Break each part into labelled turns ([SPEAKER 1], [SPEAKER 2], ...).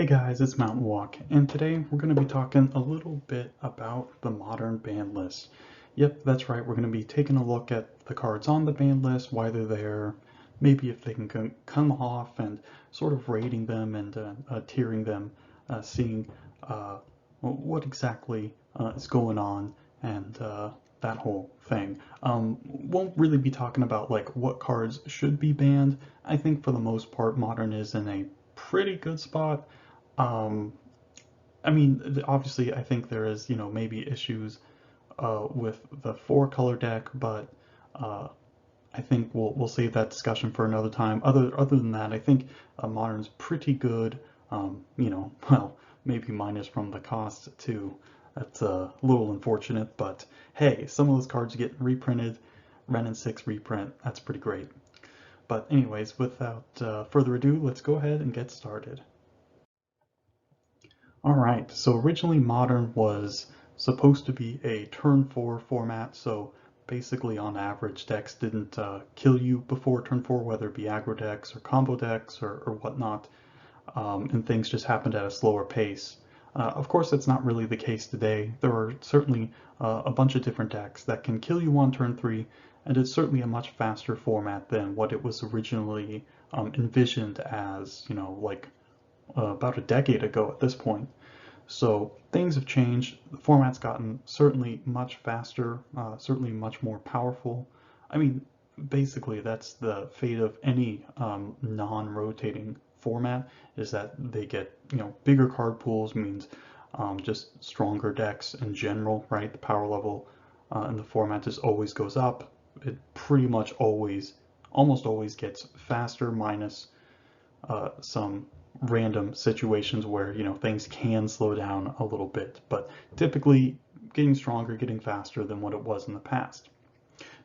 [SPEAKER 1] Hey guys, it's Mountain Walk, and today we're going to be talking a little bit about the modern ban list. Yep, that's right, we're going to be taking a look at the cards on the ban list, why they're there, maybe if they can come off, and sort of rating them and tiering them, seeing what exactly is going on, and that whole thing. Won't really be talking about like what cards should be banned. I think for the most part, Modern is in a pretty good spot. um, I mean, obviously, I think there is, maybe issues with the four color deck, but uh, I think we'll save that discussion for another time. Other than that, I think Modern's pretty good. Well, maybe minus from the cost too. That's a little unfortunate, but hey, some of those cards get reprinted. Ren and 6 reprint. That's pretty great. But anyways, without further ado, let's go ahead and get started. Alright, so originally Modern was supposed to be a turn 4 format, so basically on average decks didn't kill you before turn 4, whether it be aggro decks or combo decks or whatnot, and things just happened at a slower pace. Of course, that's not really the case today. There are certainly a bunch of different decks that can kill you on turn 3, and it's certainly a much faster format than what it was originally envisioned as, like about a decade ago at this point. So things have changed. The format's gotten certainly much faster, certainly much more powerful. I mean, basically that's the fate of any non-rotating format, is that they get, bigger card pools means just stronger decks in general, right? The power level in the format just always goes up. It pretty much always, almost always gets faster, minus some random situations where things can slow down a little bit, but typically getting stronger, getting faster than what it was in the past.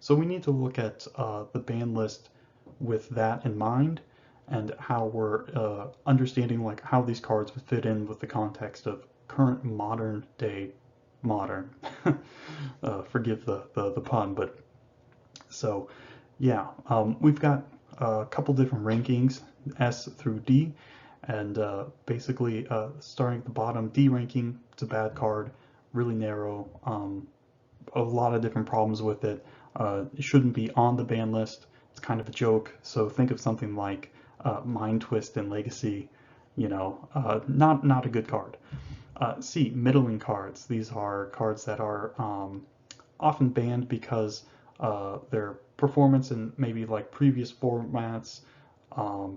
[SPEAKER 1] So we need to look at the ban list with that in mind, and how we're understanding like how these cards would fit in with the context of current modern day Modern. Forgive the pun, but so yeah, we've got a couple different rankings, S through D, and basically starting at the bottom, D ranking, it's a bad card, really narrow, a lot of different problems with it. It shouldn't be on the ban list. It's kind of a joke. So think of something like Mind Twist and Legacy, not a good card. C, middling cards. These are cards that are often banned because their performance in maybe like previous formats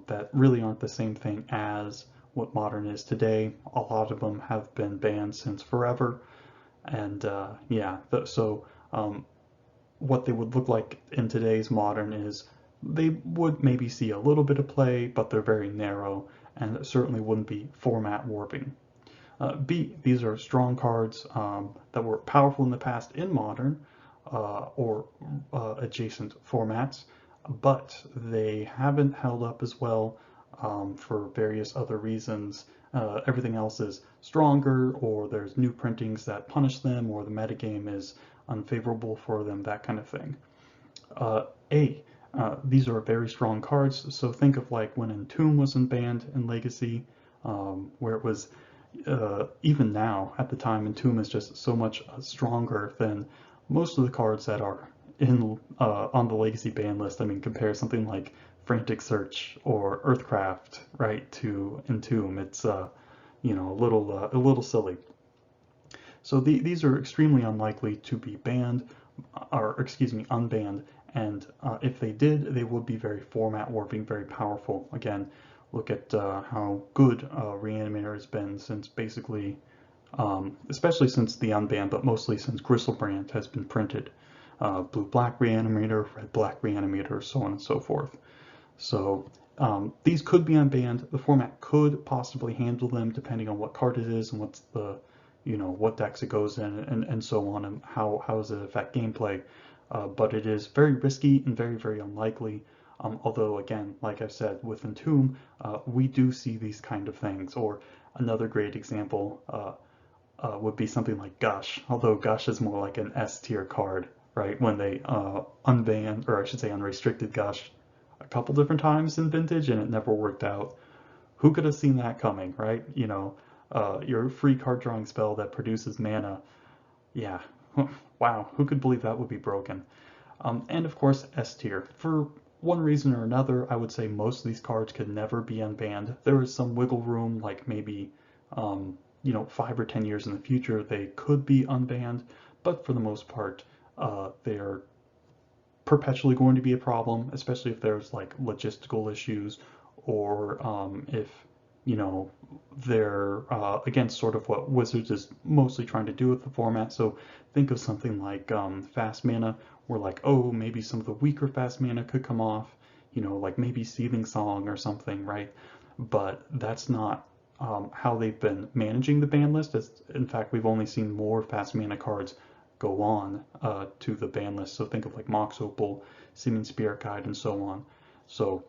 [SPEAKER 1] that really aren't the same thing as what Modern is today. A lot of them have been banned since forever, and yeah, so what they would look like in today's Modern is they would maybe see a little bit of play, but they're very narrow and certainly wouldn't be format warping. B, these are strong cards that were powerful in the past in Modern or adjacent formats, but they haven't held up as well for various other reasons. Everything else is stronger, or there's new printings that punish them, or the metagame is unfavorable for them, that kind of thing. A, these are very strong cards, so think of like when Entomb wasn't banned in Legacy, where it was even now at the time, Entomb is just so much stronger than most of the cards that are in on the Legacy ban list. I mean, compare something like Frantic Search or Earthcraft, right, to Entomb. It's a little silly. So these are extremely unlikely to be banned, or excuse me, unbanned. And if they did, they would be very format warping, very powerful. Again, look at how good Reanimator has been since basically, especially since the unbanned, but mostly since Gristlebrand has been printed. Blue-black Reanimator, red-black Reanimator, so on and so forth. So these could be unbanned. The format could possibly handle them depending on what card it is and what's the, what decks it goes in, and so on, and how does it affect gameplay. But it is very risky and very, very unlikely. Although, again, like I've said, with Entomb, we do see these kind of things. Or another great example would be something like Gush, although Gush is more like an S tier card, right? When they or I should say unrestricted Gush a couple different times in Vintage, and it never worked out. who could have seen that coming, right? Your free card drawing spell that produces mana. Yeah, wow, who could believe that would be broken? And of course, S tier. For one reason or another, I would say most of these cards could never be unbanned. There is some wiggle room, like maybe, 5 or 10 years in the future, they could be unbanned, but for the most part, they're perpetually going to be a problem, especially if there's like logistical issues or if you know they're against sort of what Wizards is mostly trying to do with the format. So think of something like fast mana, where like, oh, maybe some of the weaker fast mana could come off, like maybe Seething Song or something, right? But that's not how they've been managing the ban list. In fact, we've only seen more fast mana cards go on to the ban list. So think of like Mox Opal, Seeming Spirit Guide, and so on. So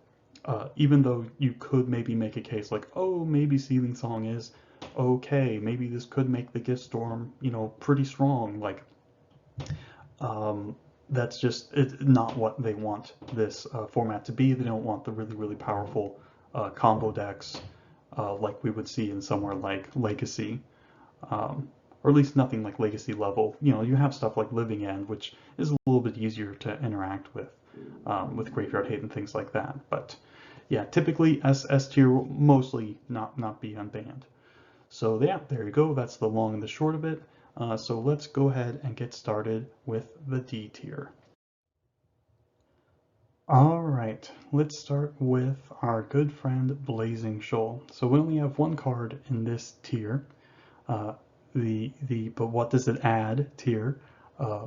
[SPEAKER 1] even though you could maybe make a case like, oh, maybe Seething Song is okay, maybe this could make the Gift Storm, pretty strong. Like, that's just not what they want this format to be. They don't want the really, really powerful combo decks like we would see in somewhere like Legacy. Or at least nothing like Legacy level. You have stuff like Living End, which is a little bit easier to interact with Graveyard Hate and things like that. But yeah, typically S tier will mostly not be unbanned. So yeah, there you go. That's the long and the short of it. So let's go ahead and get started with the D tier. All right, let's start with our good friend Blazing Shoal. So we only have one card in this tier. Uh, the but what does it add tier,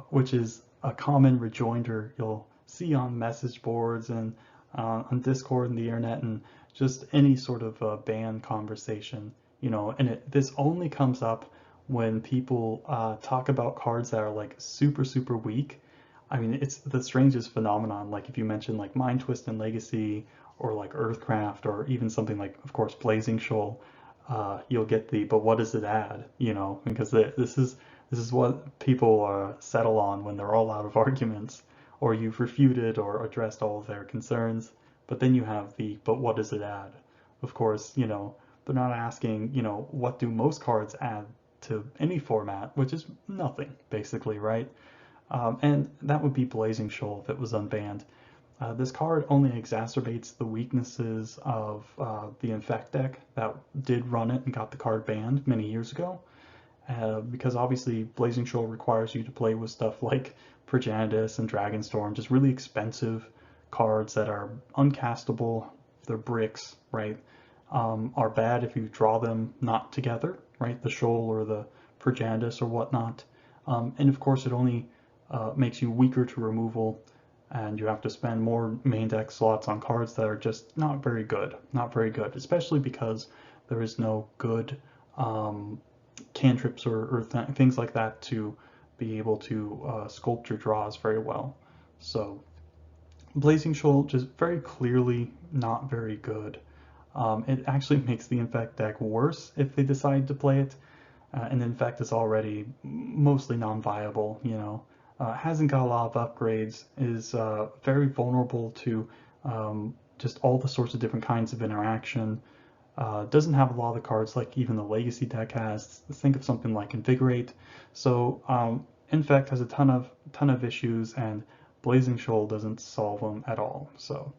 [SPEAKER 1] which is a common rejoinder you'll see on message boards and on Discord and the internet and just any sort of ban conversation, and this only comes up when people talk about cards that are like super, super weak. I mean, it's the strangest phenomenon. Like if you mention like Mind Twist and Legacy or like Earthcraft or even something like, of course, Blazing Shoal, you'll get but what does it add? Because this is what people settle on when they're all out of arguments, or you've refuted or addressed all of their concerns. But then you have but what does it add? Of course, they're not asking, what do most cards add to any format, which is nothing, basically, right? And that would be Blazing Shoal if it was unbanned. This card only exacerbates the weaknesses of the Infect deck that did run it and got the card banned many years ago. Because obviously Blazing Shoal requires you to play with stuff like Progenitus and Dragonstorm, just really expensive cards that are uncastable. They're bricks, right? Are bad if you draw them not together, right? The Shoal or the Progenitus or whatnot. And of course it only makes you weaker to removal, and you have to spend more main deck slots on cards that are just not very good, especially because there is no good cantrips or things like that to be able to sculpt your draws very well. So Blazing Shoal just very clearly not very good. It actually makes the Infect deck worse if they decide to play it, and Infect is already mostly non-viable, hasn't got a lot of upgrades, is very vulnerable to just all the sorts of different kinds of interaction. Doesn't have a lot of the cards like even the Legacy deck has. Think of something like Invigorate. So Infect has a ton of issues, and Blazing Shoal doesn't solve them at all. So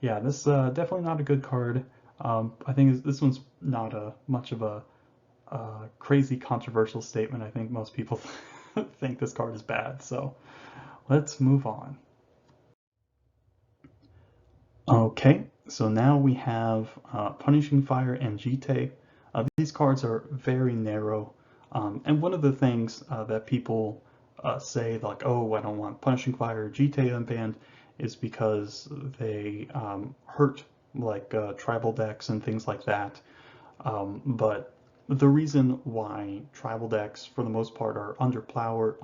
[SPEAKER 1] yeah, this definitely not a good card. I think this one's not much of a crazy controversial statement. I think most people think this card is bad. So let's move on. Okay, so now we have Punishing Fire and Jite. These cards are very narrow, and one of the things that people say, like, oh, I don't want Punishing Fire or Jite unbanned, is because they hurt like tribal decks and things like that. But the reason why tribal decks, for the most part, are underpowered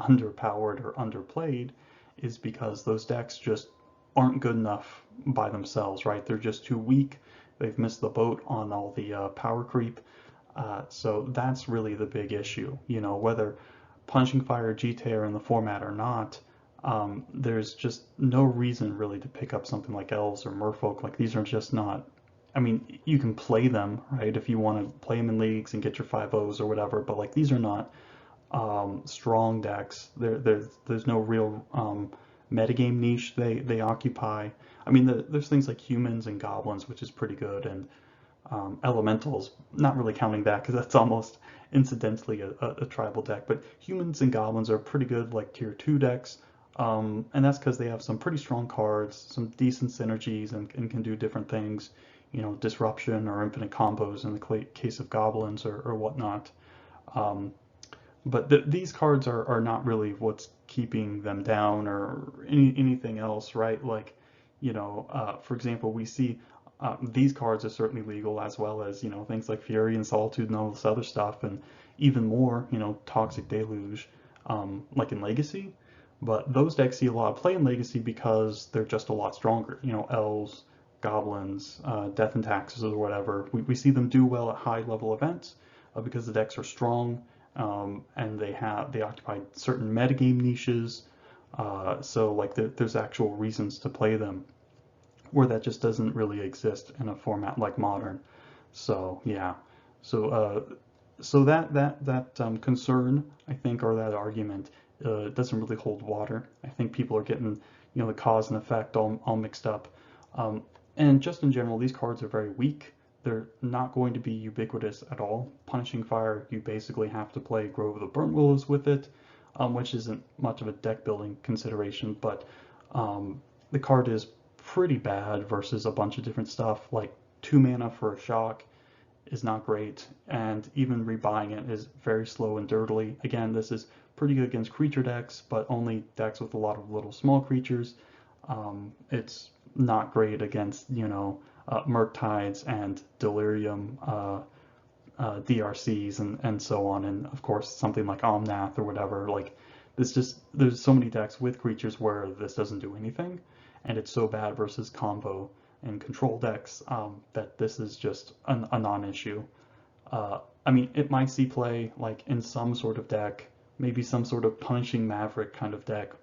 [SPEAKER 1] or underplayed is because those decks just aren't good enough by themselves, right? They're just too weak. They've missed the boat on all the power creep. So that's really the big issue. Whether Punishing Fire or Jite are in the format or not, there's just no reason really to pick up something like Elves or Merfolk. Like, these are just not I mean, you can play them, right? If you want to play them in leagues and get your 5-0s or whatever, but like these are not strong decks. There's no real metagame niche they occupy. I mean, there's things like humans and goblins, which is pretty good, and elementals, not really counting that because that's almost incidentally a tribal deck, but humans and goblins are pretty good, like tier 2 decks, and that's because they have some pretty strong cards, some decent synergies, and can do different things, you know, disruption or infinite combos in the case of goblins or whatnot. Um, but these cards are not really what's keeping them down or anything else, right? Like, you know, for example, we see these cards are certainly legal, as well as, you know, things like Fury and Solitude and all this other stuff, and even more, you know, Toxic Deluge, like in Legacy. But those decks see a lot of play in Legacy because they're just a lot stronger. You know, elves, goblins, death and taxes, or whatever. We see them do well at high level events because the decks are strong, and they occupy certain metagame niches. So like there's actual reasons to play them, where that just doesn't really exist in a format like Modern. So yeah, so that concern, I think, or that argument doesn't really hold water. I think people are getting, you know, the cause and effect all mixed up. Um, and just in general, these cards are very weak. They're not going to be ubiquitous at all. Punishing Fire, you basically have to play Grove of the Burnt Willows with it, which isn't much of a deck building consideration, but the card is pretty bad versus a bunch of different stuff. Like 2 mana for a shock is not great, and even rebuying it is very slow and dirtily. Again, this is pretty good against creature decks, but only decks with a lot of little small creatures. It's not great against, you know, Murktides and Delirium DRCs and so on, and of course something like Omnath or whatever. Like there's so many decks with creatures where this doesn't do anything, and it's so bad versus combo and control decks that this is just a non-issue. I mean, it might see play like in some sort of deck, maybe some sort of Punishing Maverick kind of deck.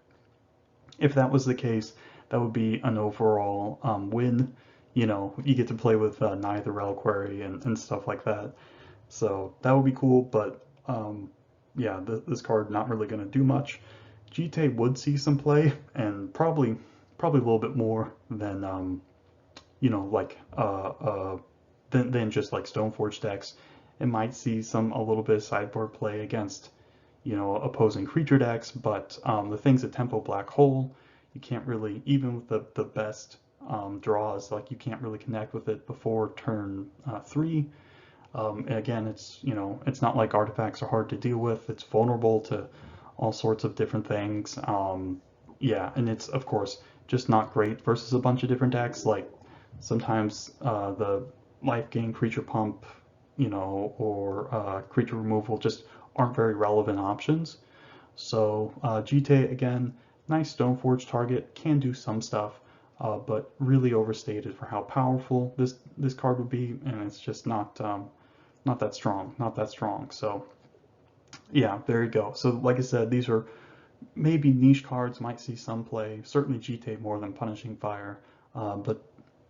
[SPEAKER 1] If that was the case, that would be an overall win. You know, you get to play with neither Reliquary and stuff like that. So that would be cool, but yeah, this card not really going to do much. GT would see some play, and probably a little bit more than you know, like than just like Stoneforge decks. It might see a little bit of sideboard play against, you know, opposing creature decks, but the things at Tempo Black Hole, you can't really, even with the best draws, like you can't really connect with it before turn 3. And again, it's, you know, it's not like artifacts are hard to deal with. It's vulnerable to all sorts of different things. Yeah, and it's of course just not great versus a bunch of different decks. Like sometimes the life gain, creature pump, you know, or creature removal just aren't very relevant options. So GTA, again, nice Stoneforge target, can do some stuff, but really overstated for how powerful this card would be, and it's just not that strong, not that strong. So yeah, there you go. So like I said, these are maybe niche cards, might see some play. Certainly GTA more than Punishing Fire, but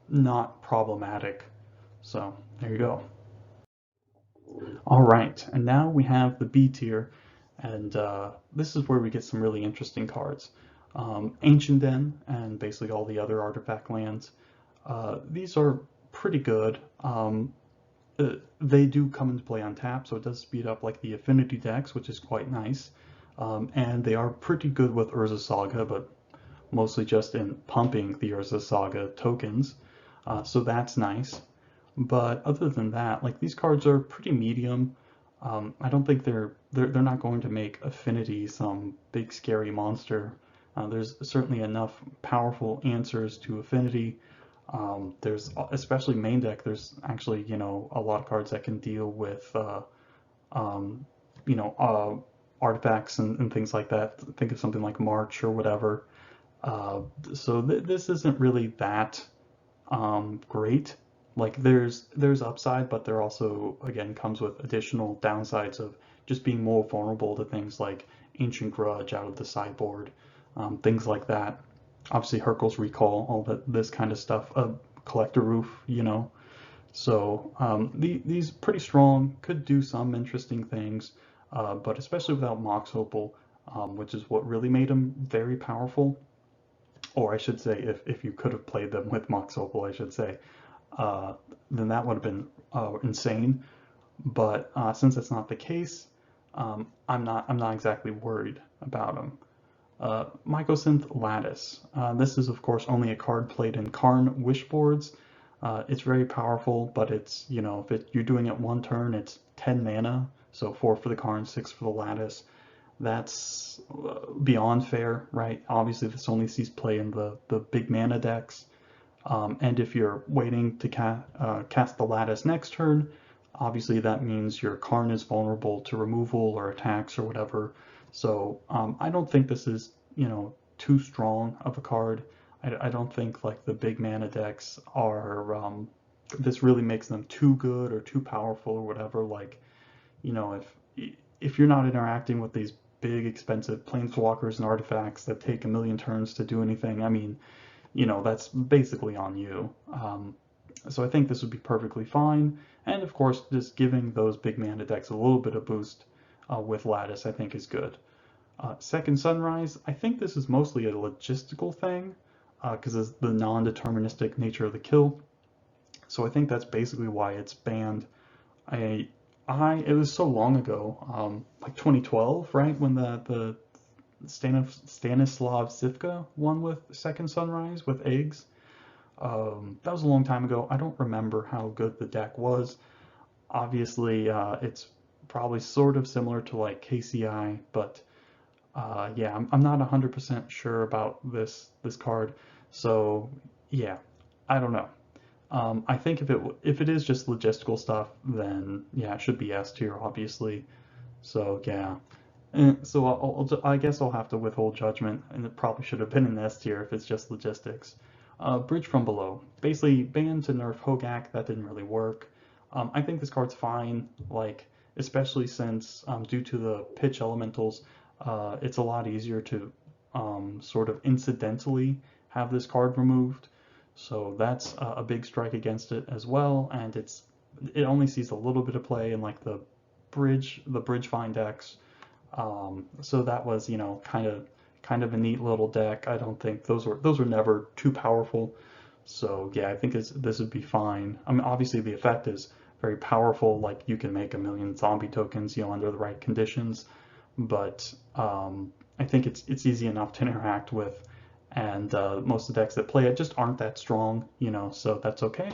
[SPEAKER 1] not problematic. So there you go. All right, and now we have the B tier, and this is where we get some really interesting cards. Ancient Den and basically all the other artifact lands. These are pretty good. They do come into play on tap, so it does speed up like the affinity decks, which is quite nice. And they are pretty good with Urza Saga, but mostly just in pumping the Urza Saga tokens. So that's nice. But other than that, like these cards are pretty medium. I don't think they're not going to make Affinity some big scary monster. There's certainly enough powerful answers to Affinity. There's especially main deck. There's actually, you know, a lot of cards that can deal with you know, artifacts and things like that. Think of something like March or whatever. So this isn't really that great. Like there's upside, but there also again comes with additional downsides of just being more vulnerable to things like Ancient Grudge out of the sideboard, things like that. Obviously Hercule's Recall, all this kind of stuff. Collector Roof, you know. So these pretty strong, could do some interesting things, but especially without Mox Opal, which is what really made them very powerful. Or I should say, if you could have played them with Mox Opal, I should say, uh, then that would have been insane. But since that's not the case, I'm not exactly worried about them. Mycosynth Lattice. This is, of course, only a card played in Karn Wishboards. It's very powerful, but it's, if you're doing it one turn, it's 10 mana, so 4 for the Karn, 6 for the Lattice. That's beyond fair, right? Obviously, this only sees play in the big mana decks. And if you're waiting to cast the Lattice next turn, obviously that means your Karn is vulnerable to removal or attacks or whatever. So I don't think this is, too strong of a card. I don't think like the big mana decks are, this really makes them too good or too powerful or whatever. Like, if you're not interacting with these big expensive planeswalkers and artifacts that take a million turns to do anything, I mean, that's basically on you. So I think this would be perfectly fine. And of course, just giving those big mana decks a little bit of boost with Lattice, I think is good. Second Sunrise, I think this is mostly a logistical thing because of the non-deterministic nature of the kill. So I think that's basically why it's banned. I, it was so long ago, like 2012, right, when the Stanislav Sivka won with Second Sunrise with eggs. That was a long time ago. I don't remember how good the deck was. Obviously, it's probably sort of similar to like KCI, but yeah, I'm not 100% sure about this card. So yeah, I don't know. I think if it is just logistical stuff, then yeah, it should be S tier, obviously. So yeah. So I guess I'll have to withhold judgment, and it probably should have been in S tier if it's just logistics. Bridge from Below. Basically, ban to nerf Hogak. That didn't really work. I think this card's fine, like especially since due to the pitch elementals, it's a lot easier to sort of incidentally have this card removed. So that's a big strike against it as well, and it only sees a little bit of play in like the bridge find decks. So that was, kind of a neat little deck. I don't think those were never too powerful. So yeah, I think this would be fine. I mean, obviously the effect is very powerful. Like you can make a million zombie tokens, under the right conditions. But I think it's easy enough to interact with, and most of the decks that play it just aren't that strong, So that's okay.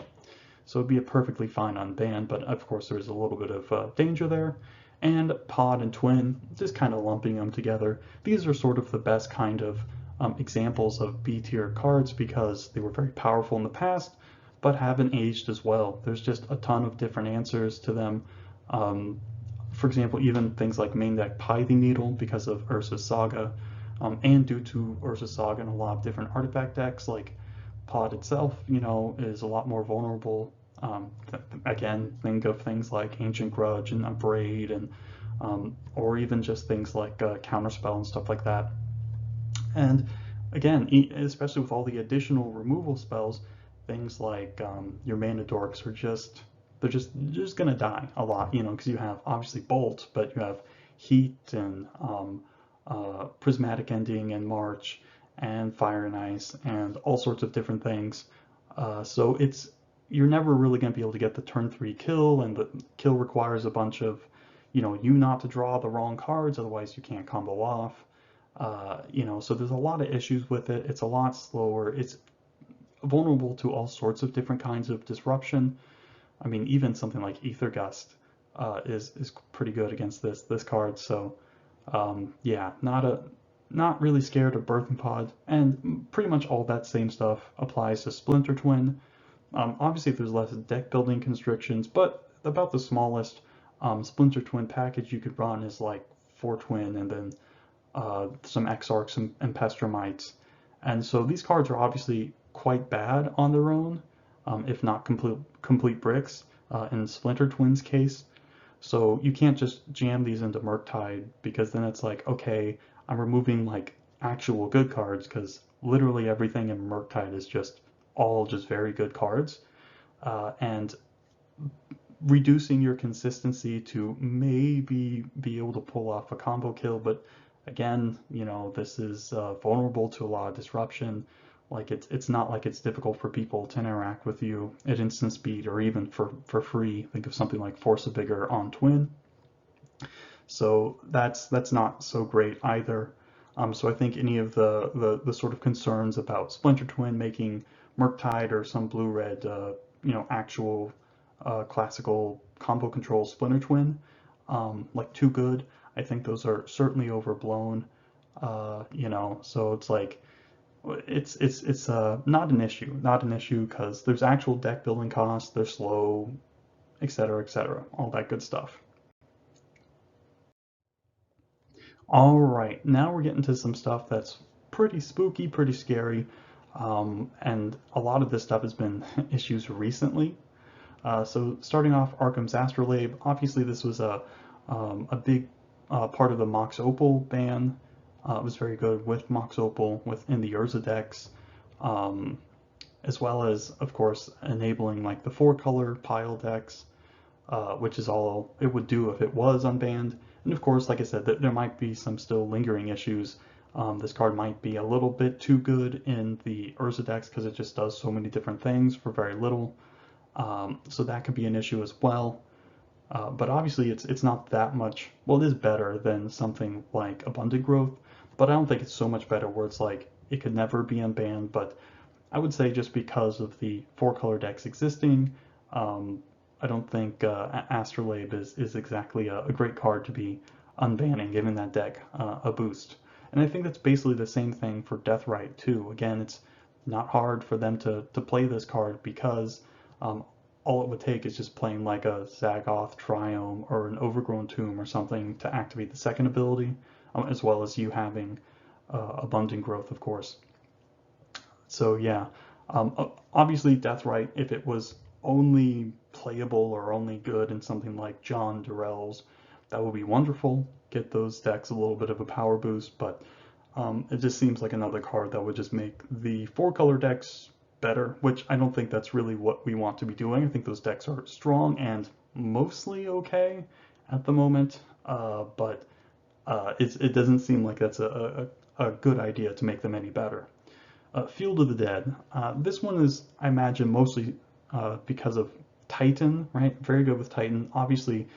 [SPEAKER 1] So it'd be a perfectly fine unban, but of course there's a little bit of danger there. And Pod and Twin, just kind of lumping them together. These are sort of the best kind of examples of B tier cards because they were very powerful in the past, but haven't aged as well. There's just a ton of different answers to them. For example, even things like main deck Pithing Needle because of Urza's Saga, and due to Urza's Saga and a lot of different artifact decks, like Pod itself, is a lot more vulnerable. Again, think of things like Ancient Grudge and Abrade, and or even just things like Counterspell and stuff like that. And again, especially with all the additional removal spells, things like your mana dorks are they're just gonna die a lot, because you have obviously Bolt, but you have Heat and Prismatic Ending and March and Fire and Ice and all sorts of different things. So you're never really going to be able to get the turn 3 kill, and the kill requires a bunch of, you not to draw the wrong cards, otherwise you can't combo off. So there's a lot of issues with it. It's a lot slower. It's vulnerable to all sorts of different kinds of disruption. I mean, even something like Ether Gust is pretty good against this card. So yeah, not really scared of Birthing Pod, and pretty much all that same stuff applies to Splinter Twin. Obviously, there's less deck building constrictions, but about the smallest Splinter Twin package you could run is like 4 Twin and then some Exarchs and Pestermites. And so these cards are obviously quite bad on their own, if not complete bricks in Splinter Twin's case. So you can't just jam these into Murktide, because then it's like, okay, I'm removing like actual good cards, because literally everything in Murktide is just all just very good cards. And reducing your consistency to maybe be able to pull off a combo kill, but again, this is vulnerable to a lot of disruption. Like it's not like it's difficult for people to interact with you at instant speed or even for free. Think of something like Force a Bigger on Twin. So that's not so great either. So I think any of the sort of concerns about Splinter Twin making Murktide or some blue-red, actual classical combo control Splinter Twin, like too good, I think those are certainly overblown. So it's like it's not an issue because there's actual deck building costs, they're slow, etc., all that good stuff. All right, now we're getting to some stuff that's pretty spooky, pretty scary, and a lot of this stuff has been issues recently. So starting off, Arkham's Astrolabe. Obviously, this was a big part of the Mox Opal ban. It was very good with Mox Opal within the Urza decks, um, as well as, of course, enabling like the four-color pile decks, which is all it would do if it was unbanned. And of course, like I said, there might be some still lingering issues. This card might be a little bit too good in the Urza decks because it just does so many different things for very little. So that could be an issue as well. But obviously, it's not that much. Well, it is better than something like Abundant Growth, but I don't think it's so much better where it's like it could never be unbanned. But I would say just because of the four-color decks existing, I don't think Astrolabe is exactly a great card to be unbanning, giving that deck a boost. And I think that's basically the same thing for Deathrite too. Again, it's not hard for them to play this card because all it would take is just playing like a Zagoth Triome or an Overgrown Tomb or something to activate the second ability, as well as you having Abundant Growth, of course. So yeah, obviously Deathrite, if it was only playable or only good in something like John Durrell's, that would be wonderful. Get those decks a little bit of a power boost, but it just seems like another card that would just make the four-color decks better, which I don't think that's really what we want to be doing. I think those decks are strong and mostly okay at the moment, but it doesn't seem like that's a good idea to make them any better. Field of the Dead. This one is, I imagine, mostly because of Titan, right? Very good with Titan. Obviously,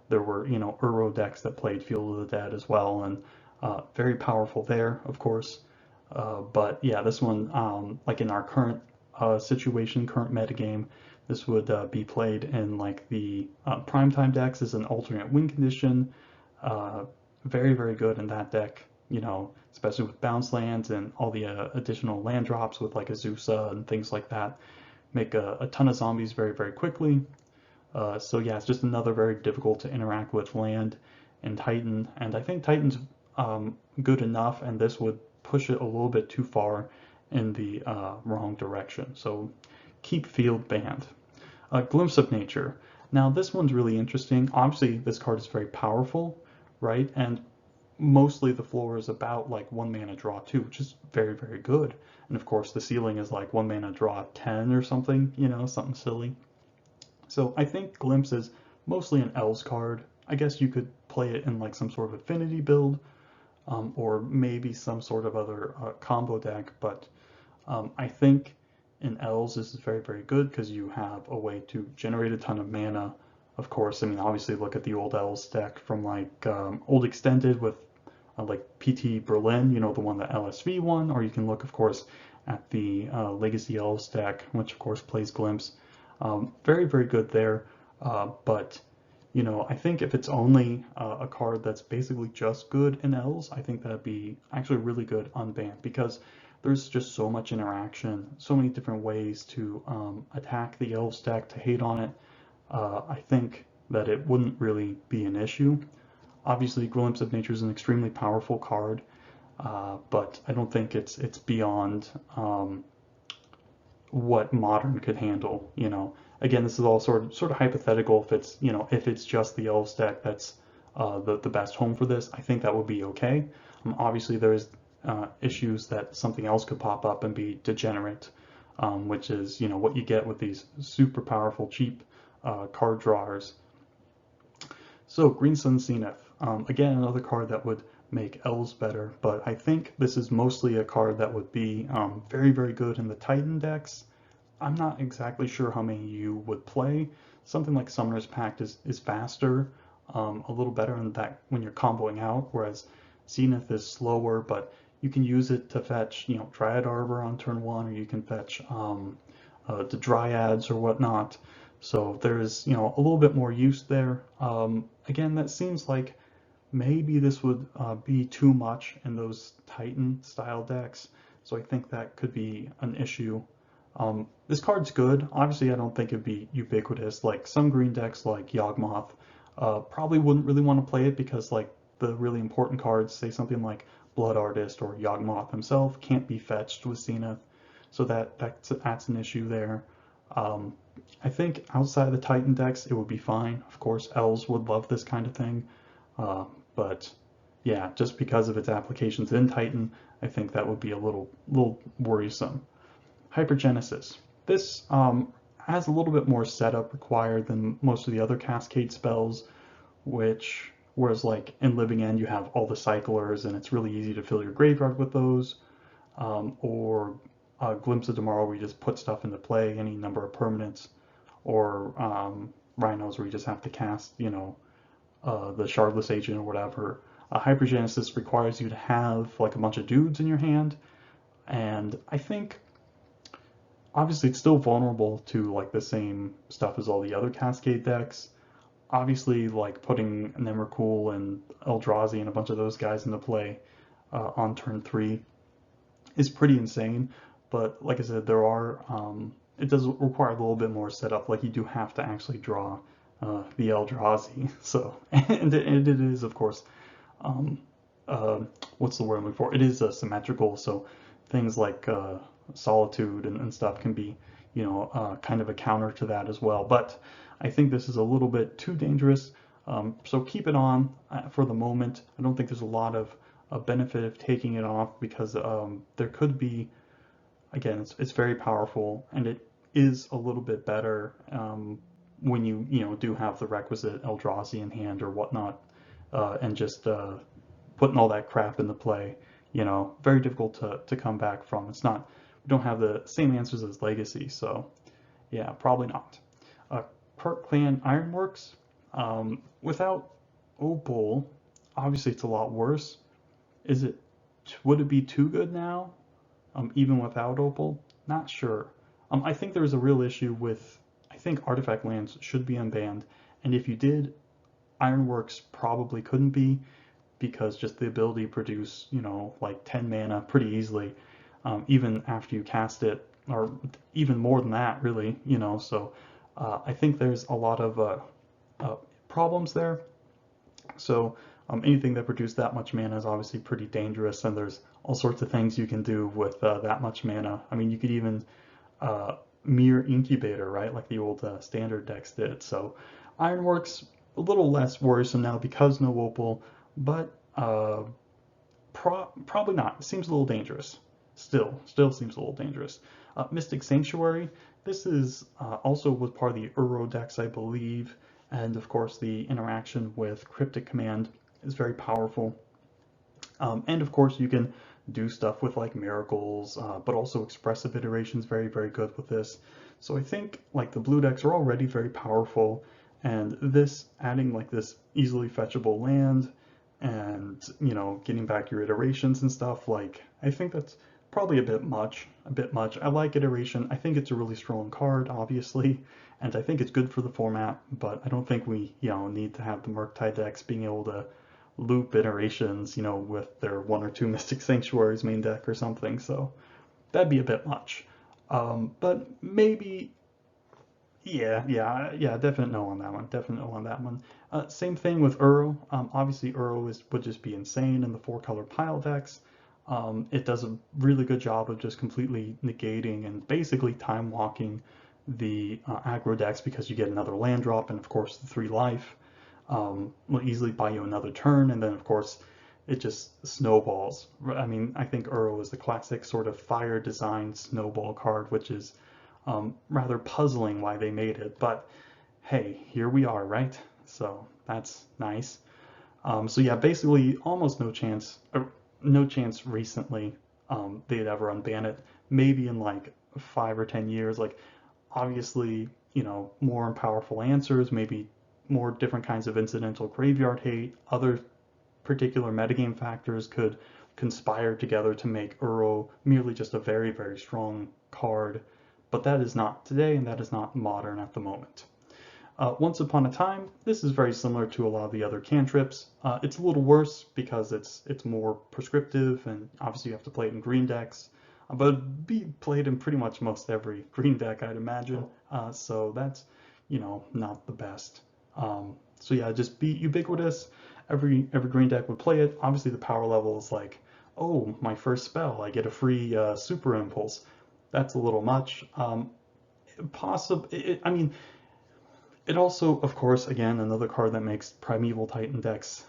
[SPEAKER 1] there were, Uro decks that played Field of the Dead as well, and very powerful there, of course. But yeah, this one, like in our current situation, current metagame, this would be played in like the primetime decks as an alternate win condition. Very, very good in that deck, especially with bounce lands and all the additional land drops with like Azusa and things like that. Make a ton of zombies very, very quickly. So yeah, it's just another very difficult to interact with land in Titan, and I think Titan's good enough, and this would push it a little bit too far in the wrong direction. So keep field banned. Glimpse of Nature. Now this one's really interesting. Obviously, this card is very powerful, right? And mostly the floor is about like 1 mana draw 2, which is very, very good. And of course, the ceiling is like 1 mana draw 10 or something, something silly. So I think Glimpse is mostly an Elves card. I guess you could play it in like some sort of affinity build, or maybe some sort of other combo deck, but I think in Elves this is very, very good because you have a way to generate a ton of mana. Of course, I mean, obviously look at the old Elves deck from like Old Extended with like PT Berlin, the one that LSV won, or you can look, of course, at the Legacy Elves deck, which of course plays Glimpse. Very, very good there, but I think if it's only a card that's basically just good in Elves, I think that'd be actually really good unbanned because there's just so much interaction, so many different ways to attack the Elves deck, to hate on it. I think that it wouldn't really be an issue. Obviously, Glimpse of Nature is an extremely powerful card, but I don't think it's beyond what Modern could handle. Again, this is all sort of hypothetical. If it's just the Elves deck that's the best home for this, I think that would be okay. Obviously, there's issues that something else could pop up and be degenerate, which is what you get with these super powerful cheap card drawers. So Green Sun Zenith, again another card that would make L's better, but I think this is mostly a card that would be very, very good in the Titan decks. I'm not exactly sure how many you would play. Something like Summoner's Pact is faster, a little better in that when you're comboing out, whereas Zenith is slower, but you can use it to fetch, Dryad Arbor on turn one, or you can fetch the Dryads or whatnot. So there's, a little bit more use there. Again, that seems like maybe this would be too much in those Titan style decks. So I think that could be an issue. This card's good. Obviously, I don't think it'd be ubiquitous. Like some green decks like Yawgmoth probably wouldn't really want to play it because like the really important cards, say something like Blood Artist or Yawgmoth himself, can't be fetched with Zenith. So that's an issue there. I think outside of the Titan decks, it would be fine. Of course, L's would love this kind of thing. But yeah, just because of its applications in Titan, I think that would be a little worrisome. Hypergenesis. This has a little bit more setup required than most of the other Cascade spells, whereas like in Living End you have all the cyclers and it's really easy to fill your graveyard with those, or Glimpse of Tomorrow where you just put stuff into play, any number of permanents, or Rhinos where you just have to cast, the Shardless Agent or whatever. Hypergenesis requires you to have like a bunch of dudes in your hand, and I think obviously it's still vulnerable to like the same stuff as all the other Cascade decks. Obviously, like putting Nemrcool and Eldrazi and a bunch of those guys into play on turn 3 is pretty insane. But like I said, it does require a little bit more setup. Like you do have to actually draw the Eldrazi. So, and it is of course, what's the word I'm looking for? It is symmetrical. So things like Solitude and stuff can be, kind of a counter to that as well. But I think this is a little bit too dangerous. So keep it on for the moment. I don't think there's a lot of benefit of taking it off because there could be, again, it's very powerful and it is a little bit better when you do have the requisite Eldrazi in hand or whatnot, and just putting all that crap into play. Very difficult to come back from. We don't have the same answers as Legacy, so yeah, probably not. Park Clan Ironworks, without Opal, obviously it's a lot worse. Would it be too good now? Even without Opal? Not sure. I think there's a real issue with, I think artifact lands should be unbanned, and if you did, Ironworks probably couldn't be, because just the ability to produce, like 10 mana pretty easily, even after you cast it, or even more than that, really, so I think there's a lot of problems there. So anything that produces that much mana is obviously pretty dangerous, and there's all sorts of things you can do with that much mana. I mean, you could even mirror Incubator, right, like the old standard decks did. So Ironworks, a little less worrisome now because no Opal, but probably not. It seems a little dangerous. Still seems a little dangerous. Mystic Sanctuary, this is also was part of the Uro decks, I believe, and of course the interaction with Cryptic Command is very powerful. And of course you can do stuff with like Miracles, but also Expressive Iteration is very, very good with this. So I think like the blue decks are already very powerful, and this adding like this easily fetchable land and getting back your iterations and stuff, like I think that's probably a bit much. I like Iteration. I think it's a really strong card, obviously, and I think it's good for the format, but I don't think we need to have the Murktide decks being able to loop Iterations with their 1 or 2 Mystic Sanctuaries main deck or something, so that'd be a bit much. But maybe, yeah, definite no on that one. Same thing with Uro. Obviously Uro would just be insane in the 4-color pile decks. It does a really good job of just completely negating and basically time walking the aggro decks, because you get another land drop and of course the 3 life. Will easily buy you another turn, and then of course it just snowballs. I mean, I think Uro is the classic sort of fire designed snowball card, which is rather puzzling why they made it, but hey, here we are, right? So that's nice. So yeah, basically almost no chance recently they'd ever unban it. Maybe in like 5 or 10 years. Like obviously, more powerful answers, maybe more different kinds of incidental graveyard hate, other particular metagame factors could conspire together to make Uro merely just a very, very strong card. But that is not today, and that is not modern at the moment. Once upon a time, this is very similar to a lot of the other cantrips. It's a little worse because it's more prescriptive, and obviously you have to play it in green decks. But it'd be played in pretty much most every green deck, I'd imagine. So that's, not the best. So yeah, just be ubiquitous. Every green deck would play it. Obviously, the power level is like, oh, my first spell, I get a free super impulse. That's a little much. Possible. I mean, it also, of course, again, another card that makes Primeval Titan decks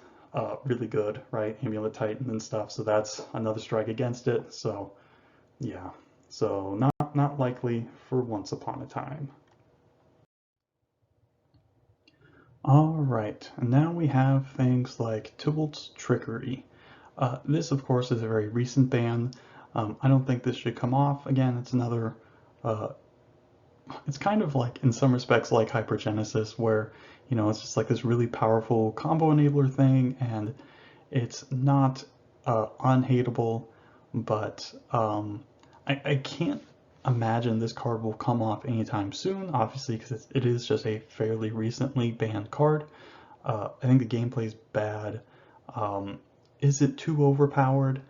[SPEAKER 1] really good, right? Amulet Titan and stuff. So that's another strike against it. So yeah, so not likely for Once Upon a Time. All right, and now we have things like Tubal Trickery. This, of course, is a very recent ban. I don't think this should come off. Again, it's another uh, it's kind of like in some respects like hypergenesis where it's just like this really powerful combo enabler thing, and it's not unhateable, but I can't imagine this card will come off anytime soon, obviously because it is just a fairly recently banned card. I think the gameplay is bad. um, is it too overpowered?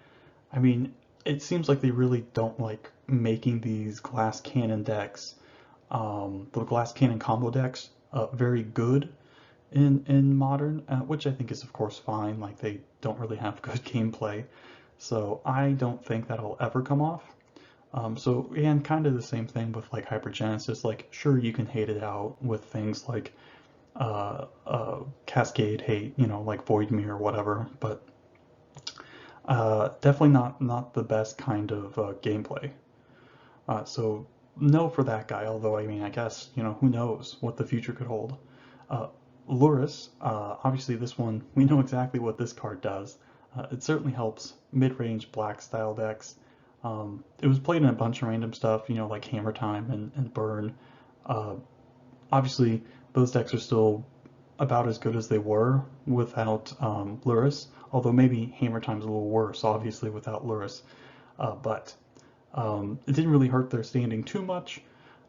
[SPEAKER 1] I mean, it seems like they really don't like making these glass cannon decks, the glass cannon combo decks, very good in modern, which I think is of course fine. Like they don't really have good gameplay, so I don't think that'll ever come off. So and kind of the same thing with like hypergenesis. Like sure you can hate it out with things like cascade hate, like Voidmere or whatever, but definitely not the best kind of gameplay. So no for that guy, although I mean, I guess, who knows what the future could hold. Uh, Luris, obviously this one, we know exactly what this card does. It certainly helps mid-range black style decks. It was played in a bunch of random stuff, like Hammer Time and Burn. Uh, Obviously, those decks are still about as good as they were without Luris, although maybe Hammer Time's a little worse, obviously, without Luris. But it didn't really hurt their standing too much.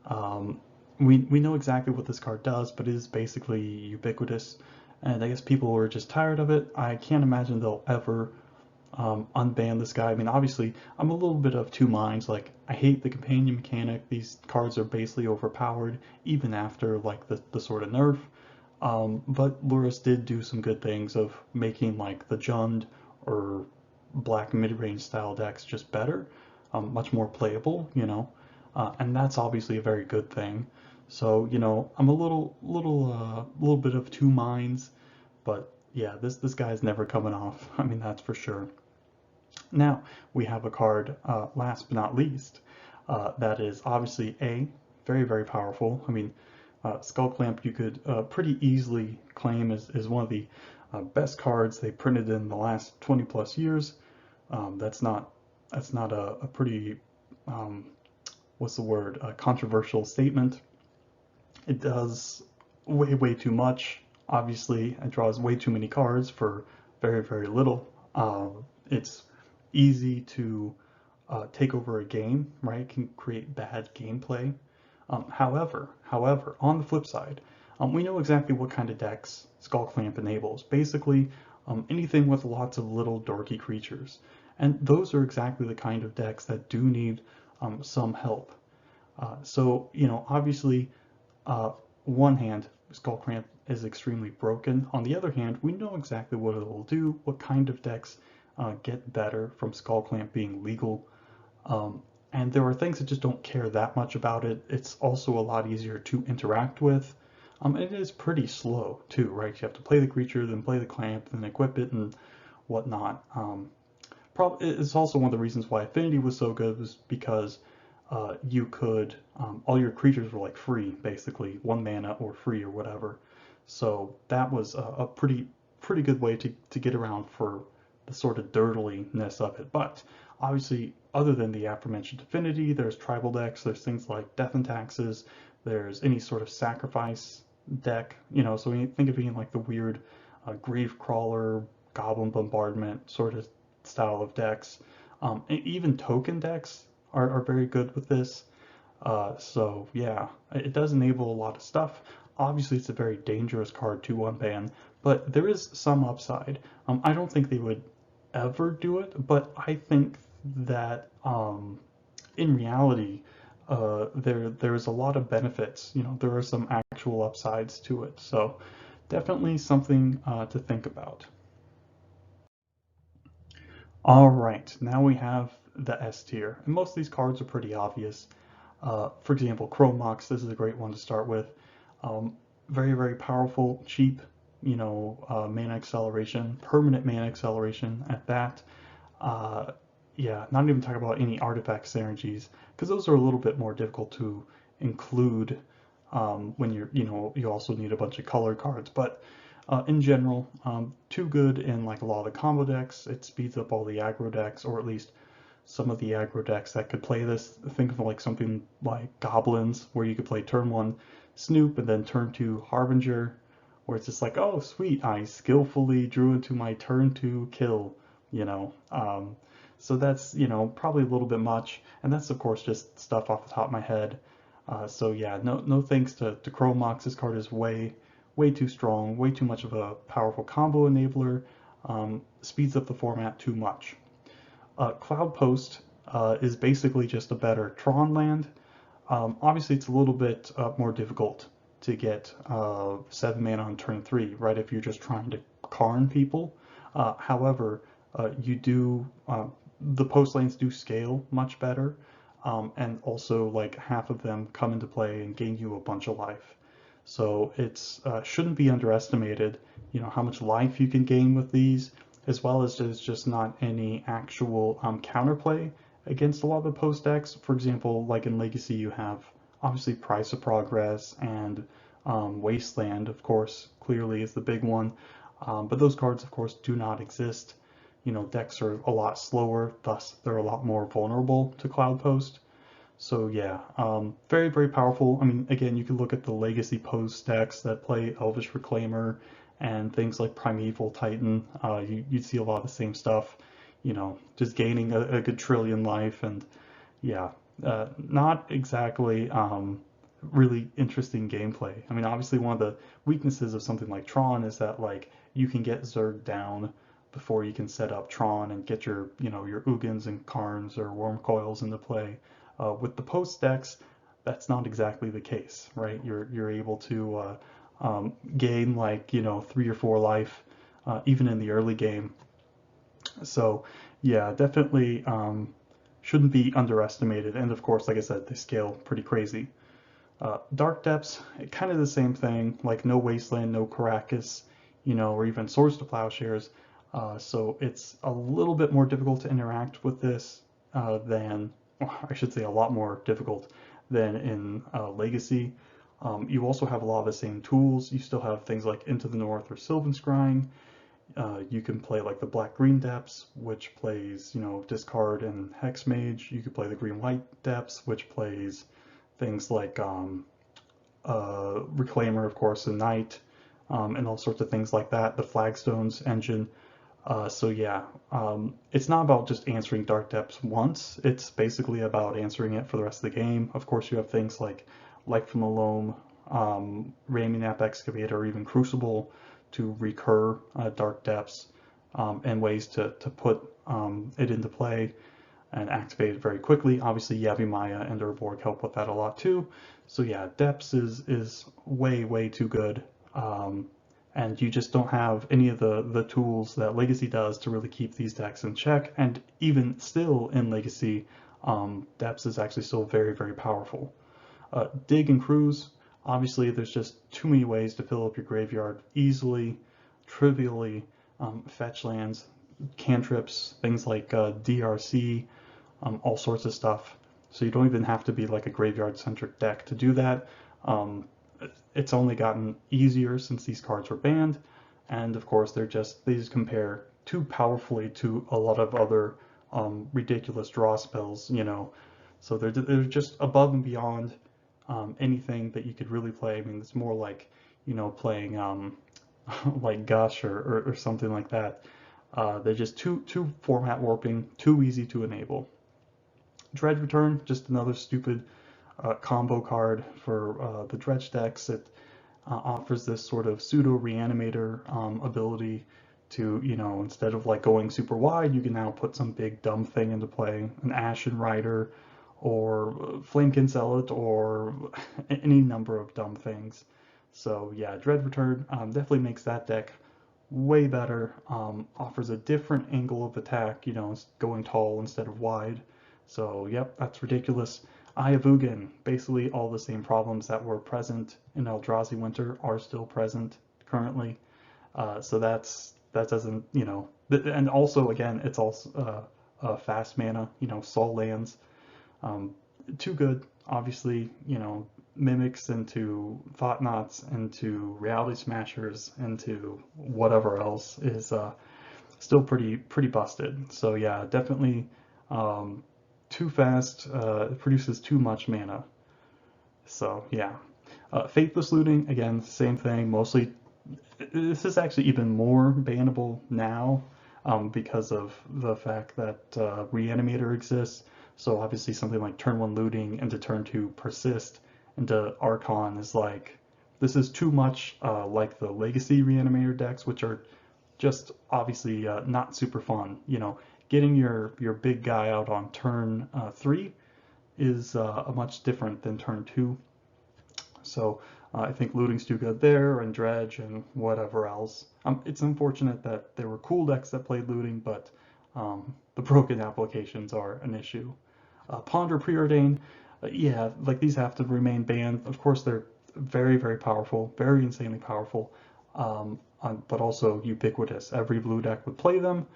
[SPEAKER 1] Um, we know exactly what this card does, but it is basically ubiquitous, and I guess people were just tired of it. I can't imagine they'll ever unban this guy. I mean, obviously, I'm a little bit of two minds. Like, I hate the companion mechanic. These cards are basically overpowered, even after like the sort of nerf. But Luris did do some good things of making like the Jund or black mid-range style decks just better, much more playable, and that's obviously a very good thing. So, I'm a little bit of two minds, but yeah, this guy's never coming off. I mean, that's for sure. Now we have a card, last but not least, that is obviously very, very powerful. I mean, Skull Clamp you could pretty easily claim is one of the best cards they printed in the last 20 plus years. That's not a pretty, um, what's the word, a controversial statement. It does way, way too much. Obviously, it draws way too many cards for very, very little. It's easy to take over a game, right? It can create bad gameplay. However, on the flip side, we know exactly what kind of decks Skull Clamp enables. Basically, anything with lots of little dorky creatures. And those are exactly the kind of decks that do need some help. So, obviously, uh, one hand, Skull Clamp is extremely broken. On the other hand, we know exactly what it will do, what kind of decks get better from Skull Clamp being legal. And there are things that just don't care that much about it. It's also a lot easier to interact with. It is pretty slow too, right? You have to play the creature, then play the clamp, then equip it and whatnot. It's also one of the reasons why Affinity was so good was because you could, all your creatures were like free, basically, 1 mana or free or whatever. So that was a pretty good way to get around for the sort of dirtiness of it. But obviously, other than the aforementioned affinity, there's tribal decks, there's things like Death and Taxes, there's any sort of sacrifice deck, so when you think of being like the weird grave crawler, goblin bombardment sort of style of decks. Even token decks are very good with this. So yeah, it does enable a lot of stuff. Obviously, it's a very dangerous card to one ban, but there is some upside. I don't think they would ever do it, but I think that in reality, there's a lot of benefits. There are some actual upsides to it. So definitely something to think about. All right, now we have the S tier, and most of these cards are pretty obvious. For example, Chrome Mox, this is a great one to start with. Very, very powerful, cheap, mana acceleration, permanent mana acceleration at that. Uh, yeah, not even talking about any artifact synergies, because those are a little bit more difficult to include when you also need a bunch of color cards. But in general, too good in like a lot of the combo decks. It speeds up all the aggro decks, or at least some of the aggro decks that could play this. Think of like something like Goblins, where you could play turn 1 Snoop and then turn 2 Harbinger, where it's just like, oh sweet, I skillfully drew into my turn 2 kill, you know. So that's, probably a little bit much, and that's of course just stuff off the top of my head. So yeah, no thanks to Chrome Mox. This card is way too strong, way too much of a powerful combo enabler, speeds up the format too much. Cloud Post is basically just a better Tron land. Obviously, it's a little bit more difficult to get 7 mana on turn 3, right? If you're just trying to Karn people. However, the post lanes do scale much better, and also like half of them come into play and gain you a bunch of life. So it's shouldn't be underestimated, how much life you can gain with these, as well as there's just not any actual counterplay against a lot of the post decks. For example, like in Legacy, you have obviously Price of Progress and Wasteland, of course, clearly is the big one. But those cards, of course, do not exist. Decks are a lot slower, thus they're a lot more vulnerable to Cloud Post. So yeah, very, very powerful. I mean, again, you can look at the Legacy post decks that play Elvish Reclaimer and things like Primeval Titan. You'd see a lot of the same stuff, just gaining a good trillion life, and yeah, not exactly really interesting gameplay. I mean, obviously one of the weaknesses of something like Tron is that like you can get Zerg down before you can set up Tron and get your Ugins and Karns or Worm Coils into play. With the post decks, that's not exactly the case, right? You're able to gain like 3 or 4 life even in the early game. So yeah, definitely shouldn't be underestimated. And of course, like I said, they scale pretty crazy. Dark Depths, kind of the same thing, like no Wasteland, no Caracas, or even Swords to Plowshares. So it's a little bit more difficult to interact with this than, I should say, a lot more difficult than in Legacy. You also have a lot of the same tools. You still have things like Into the North or Sylvan Scrying. You can play like the Black-Green Depths, which plays, Discard and Hex Mage. You could play the Green-White Depths, which plays things like Reclaimer, of course, and Knight, and all sorts of things like that. The Flagstones engine. So yeah, it's not about just answering Dark Depths once. It's basically about answering it for the rest of the game. Of course, you have things like Light from the Loam, Raminap Excavator, or even Crucible to recur Dark Depths, and ways to put it into play and activate it very quickly. Obviously, Yavimaya and Urborg help with that a lot too. So yeah, Depths is way too good. And you just don't have any of the tools that Legacy does to really keep these decks in check. And even still in Legacy, Depths is actually still very powerful. Dig and Cruise, obviously there's just too many ways to fill up your graveyard easily, trivially. Fetch lands, cantrips, things like DRC, all sorts of stuff. so you don't even have to be like a graveyard-centric deck to do that. Um, it's only gotten easier since these cards were banned, and of course they just compare too powerfully to a lot of other ridiculous draw spells, you know. So they're just above and beyond anything that you could really play. I mean, it's more like, you know, playing like Gush or something like that. They're just too format warping, too easy to enable. Dredge Return, just another stupid combo card for the Dredge decks. It offers this sort of pseudo reanimator ability to, you know, instead of like going super wide, you can now put some big dumb thing into play, an Ashen Rider or Flamekin Zealot or any number of dumb things. So yeah, Dread Return definitely makes that deck way better, offers a different angle of attack, you know, going tall instead of wide. So yep, that's ridiculous. Ayavugan, basically all the same problems that were present in Eldrazi Winter are still present currently. So that doesn't, you know, and also again, it's also fast mana, you know, Soul lands. Um, Too good, obviously, you know, mimics into thought knots, into reality smashers, into whatever else is still pretty busted. So yeah, definitely um, too fast. It produces too much mana. So yeah, faithless looting again, same thing. Mostly, this is actually even more bannable now because of the fact that Reanimator exists. So obviously something like turn one looting into turn two persist into Archon is like, this is too much like the Legacy Reanimator decks, which are just obviously not super fun. You know, getting your big guy out on turn three is a much different than turn two. So I think looting's too good there, and dredge and whatever else. It's unfortunate that there were cool decks that played looting, but the broken applications are an issue. Ponder Preordain, yeah, like these have to remain banned. Of course, they're very powerful, very insanely powerful, but also ubiquitous. Every blue deck would play them.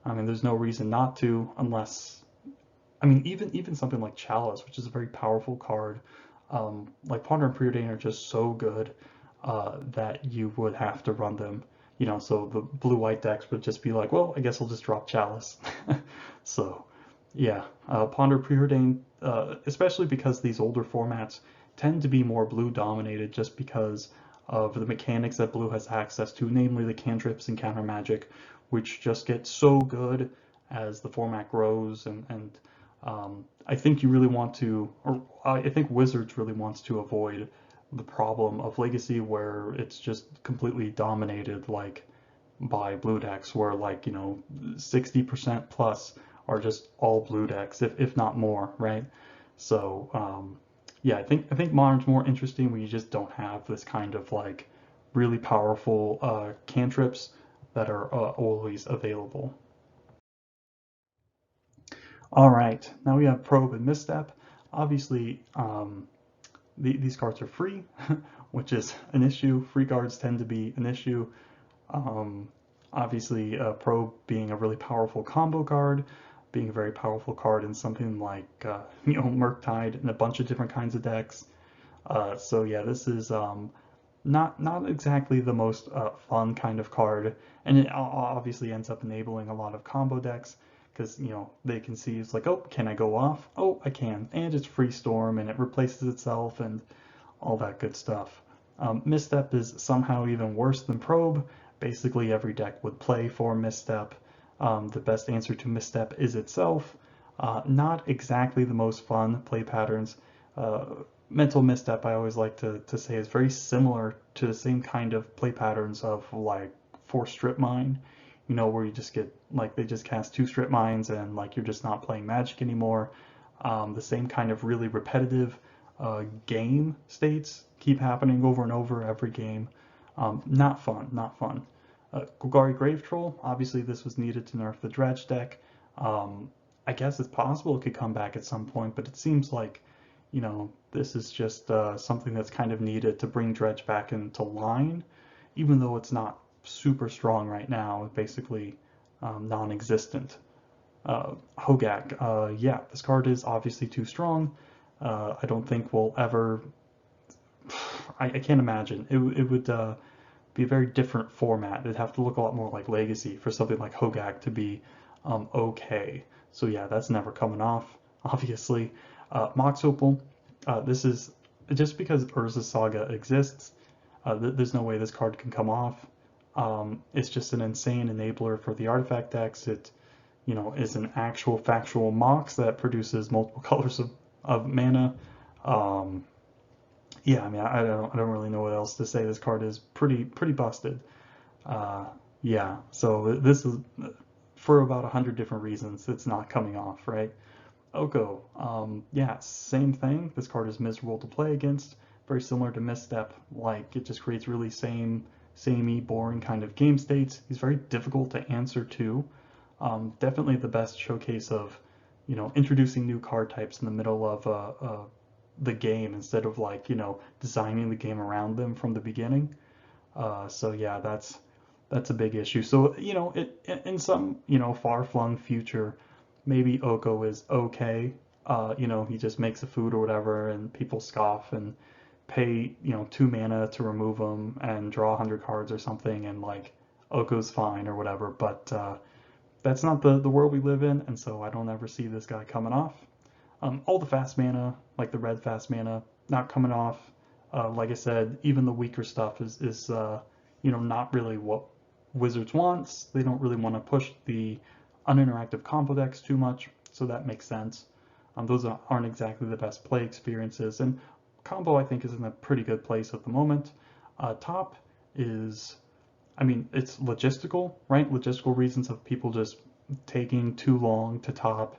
[SPEAKER 1] I mean, there's no reason not to, unless, I mean, even something like Chalice, which is a very powerful card, like Ponder and Preordain are just so good that you would have to run them. You know, so the blue-white decks would just be like, well, I guess I'll just drop Chalice. So, yeah, Ponder Preordain, especially because these older formats tend to be more blue-dominated just because of the mechanics that blue has access to, namely the cantrips and counter magic, which just get so good as the format grows and I think you really want to, or I think Wizards really wants to avoid the problem of Legacy where it's just completely dominated like by blue decks, where like, you know, 60% plus are just all blue decks, if not more, right? So yeah, I think Modern's more interesting when you just don't have this kind of like really powerful cantrips that are always available. All right, now we have Probe and Misstep. Obviously, these cards are free, which is an issue. Free cards tend to be an issue. Um, Obviously, Probe being a really powerful combo card, being a very powerful card in something like you know, Murktide and a bunch of different kinds of decks. So yeah, this is not exactly the most fun kind of card, and it obviously ends up enabling a lot of combo decks because, you know, they can see it's like, oh, can I go off? Oh, I can, and it's free storm and it replaces itself and all that good stuff. Misstep is somehow even worse than Probe. Basically, every deck would play for Misstep. The best answer to Misstep is itself. Not exactly the most fun play patterns. Uh, Mental Misstep, I always like to say, is very similar to the same kind of play patterns of like Force Strip Mine, you know, where you just get like they just cast two Strip Mines and like you're just not playing Magic anymore. The same kind of really repetitive game states keep happening over and over every game. Not fun, not fun. Golgari Grave Troll, obviously this was needed to nerf the Dredge deck. I guess it's possible it could come back at some point, but it seems like, you know, this is just something that's kind of needed to bring Dredge back into line, even though it's not super strong right now, basically non-existent. Hogak, yeah, this card is obviously too strong. I don't think we'll ever. I can't imagine. It would be a very different format. It'd have to look a lot more like Legacy for something like Hogak to be okay. So yeah, that's never coming off, obviously. Mox Opal, this is just because Urza Saga exists, there's no way this card can come off. It's just an insane enabler for the artifact decks. It, is an actual factual Mox that produces multiple colors of mana. Um, yeah, I mean, I don't really know what else to say. This card is pretty busted. Uh, yeah, so this is for about 100 different reasons. It's not coming off, right? Oko, yeah, same thing. This card is miserable to play against. Very similar to Misstep. Like it just creates really samey, boring kind of game states. He's very difficult to answer too. Definitely the best showcase of, introducing new card types in the middle of the game instead of like, designing the game around them from the beginning. So yeah, that's a big issue. So, in some, far-flung future, maybe Oko is okay. He just makes a food or whatever, and people scoff and pay, 2 mana to remove him and draw 100 cards or something, and like Oko's fine or whatever. But that's not the world we live in, and so I don't ever see this guy coming off. All the fast mana, like the red fast mana, not coming off. Like I said, even the weaker stuff is not really what Wizards wants. They don't really want to push the uninteractive combo decks too much, so that makes sense. Those aren't exactly the best play experiences, and combo I think is in a pretty good place at the moment. Top is, I mean, it's logistical, right? Logistical reasons of people just taking too long to top,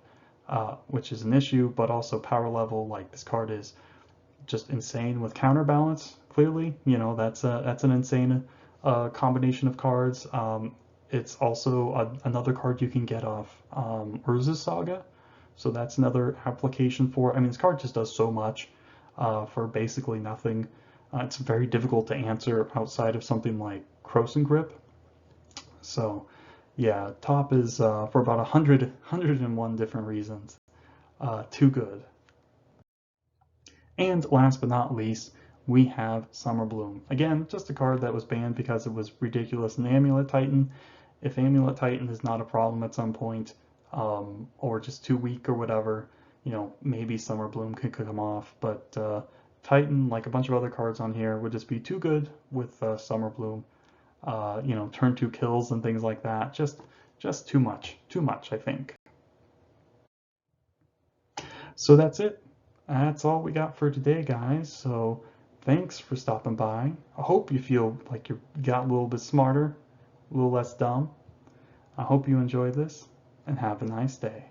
[SPEAKER 1] which is an issue, but also power level. Like this card is just insane with counterbalance. Clearly, that's an insane combination of cards. It's also another card you can get off Urza's Saga, so that's another application for. I mean, this card just does so much for basically nothing. It's very difficult to answer outside of something like Croson Grip. So, yeah, top is for about 101 different reasons. Too good. And last but not least, we have Summer Bloom. Again, just a card that was banned because it was ridiculous in the Amulet Titan. If Amulet Titan is not a problem at some point, or just too weak or whatever, maybe Summer Bloom could come off. But Titan, like a bunch of other cards on here, would just be too good with Summer Bloom. Turn 2 kills and things like that. Just too much, I think. So that's it. That's all we got for today, guys. So thanks for stopping by. I hope you feel like you got a little bit smarter, a little less dumb. I hope you enjoyed this, and have a nice day.